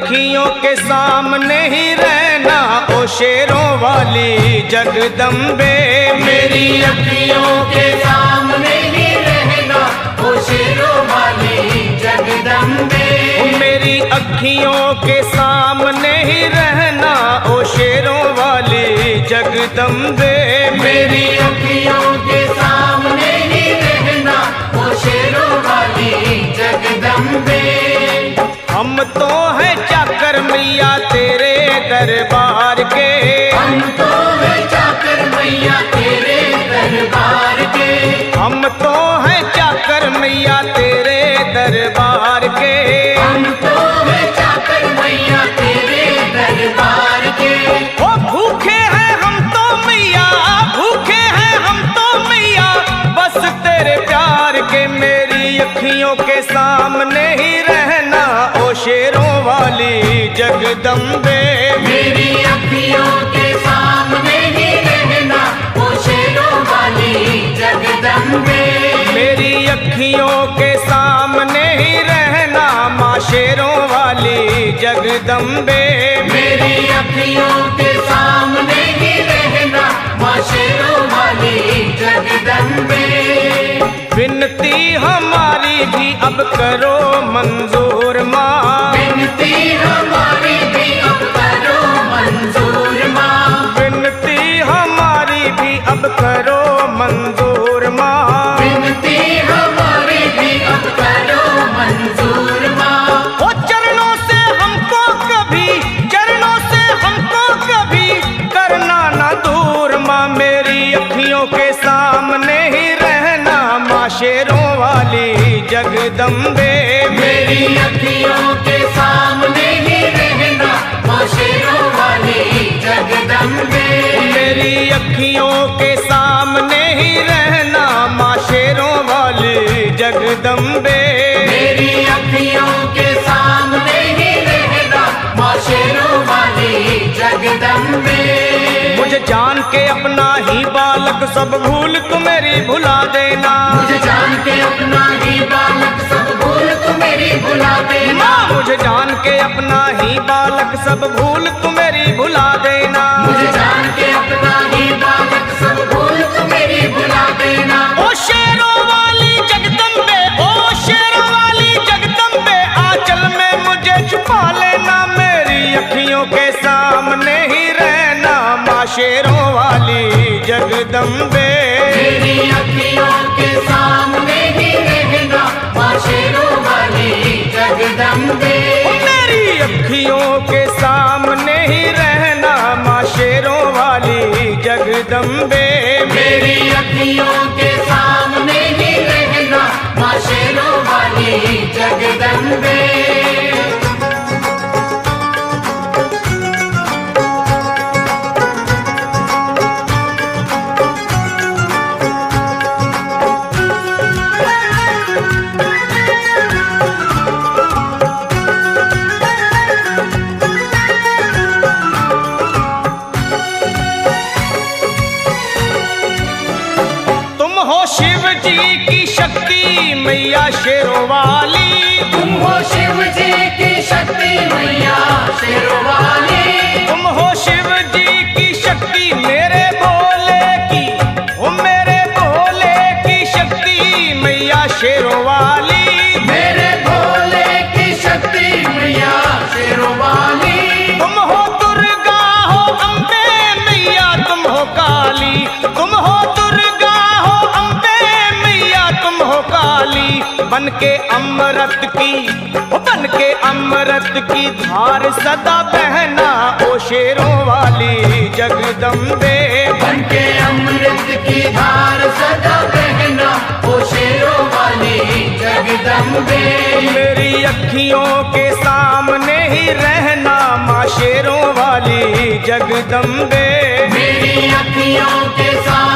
अखियों के सामने ही रहना ओ शेरों वाली जगदम्बे। मेरी अखियों के सामने ही रहना ओ शेरों वाली जगदम्बे। मेरी अखियों के सामने ही रहना ओ शेरों वाली जगदम्बे। मेरी अखियों के सामने ही रहना ओ शेरों वाली जगदम्बे। हम तो हैं चाकर मैया तेरे दरबार के। हम तो हैं चाकर मैया तेरे दरबार के। हम तो हैं चाकर मैया तेरे दरबार के। हम तो हैं चाकर मैया तेरे दरबार के। ओ भूखे हैं हम तो मैया, भूखे हैं हम तो मैया बस तेरे प्यार के। मेरी अखियों के सामने ही रहना ओ शेरों वाली जगदम्बे। मेरी अखियों के सामने ही रहना ओ शेरों वाली जगदम्बे। मेरी अखियों के सामने ही रहना माँ शेरों वाली जगदम्बे। मेरी अखियों के सामने ही रहना माँ शेरों वाली जगदम्बे। विनती हमारी भी अब करो मंजूर माँ। विनती हमारी भी अब करो मंजूर माँ। विनती हमारी भी अब करो मंजूर माँ। विनती हमारी भी अब करो मंजूर माँ। ओ चरणों से हमको कभी, चरणों से हमको कभी करना ना दूर माँ। मेरी अखियों के सामने ही रहना माँ शेरों वाली जगदम्बे। मेरी अखियों के सामने ही रहना माँ शेरों वाली जगदम्बे। मेरी अखियों के सामने ही रहना माँ शेरों वाली जगदम्बे। मेरी अखियों के सामने ही रहना माँ शेरों वाली जगदम्बे। मुझे जान के अपना ही बालक सब भूल तू मेरी भुला देना। मुझे जान के अपना ही बालक सब भूल तू मेरी भुला देना। मुझे जान के अपना ही बालक सब भूल तू मेरी भुला देना। मुझे जान के अपना ही बालक सब भूल तू मेरी भुला देना। ओ शेरों वाली जगदम्बे, ओ शेरों वाली जगदम्बे आंचल में मुझे छुपा लेना। मेरी अखियों के सामने ही रहना माँ शेरों वाली जगदम्बे। मेरी अखियों के सामने ही रहना माँ शेरों वाली जगदम्बे। मेरी अखियों के सामने ही रहना माँ शेरों वाली जगदम्बे। मेरी अखियों के सामने ही रहना माँ शेरों वाली जगदम्बे। शिव जी की शक्ति मैया शेरों वाली। तुम हो शिव जी की शक्ति मैया शेरों वाली। तुम हो शिव जी की शक्ति मेरे भोले की, ओ मेरे भोले की शक्ति मैया शेरों वाली। मेरे भोले की शक्ति मैया शेरों वाली। तुम हो दुर्गा हो अम्बे मैया तुम हो काली। तुम हो दुर्गा हो अम्बे मैया तुम हो काली। बन के अमृत की, बन के अमृत की धार सदा बहना ओ शेरों वाली जगदम्बे। बन के अमृत की धार सदा बहना ओ शेरों वाली जगदम्बे। मेरी अखियों के सामने ही रहना माँ शेरों वाली जगदम्बे। मेरी अखियों के सामने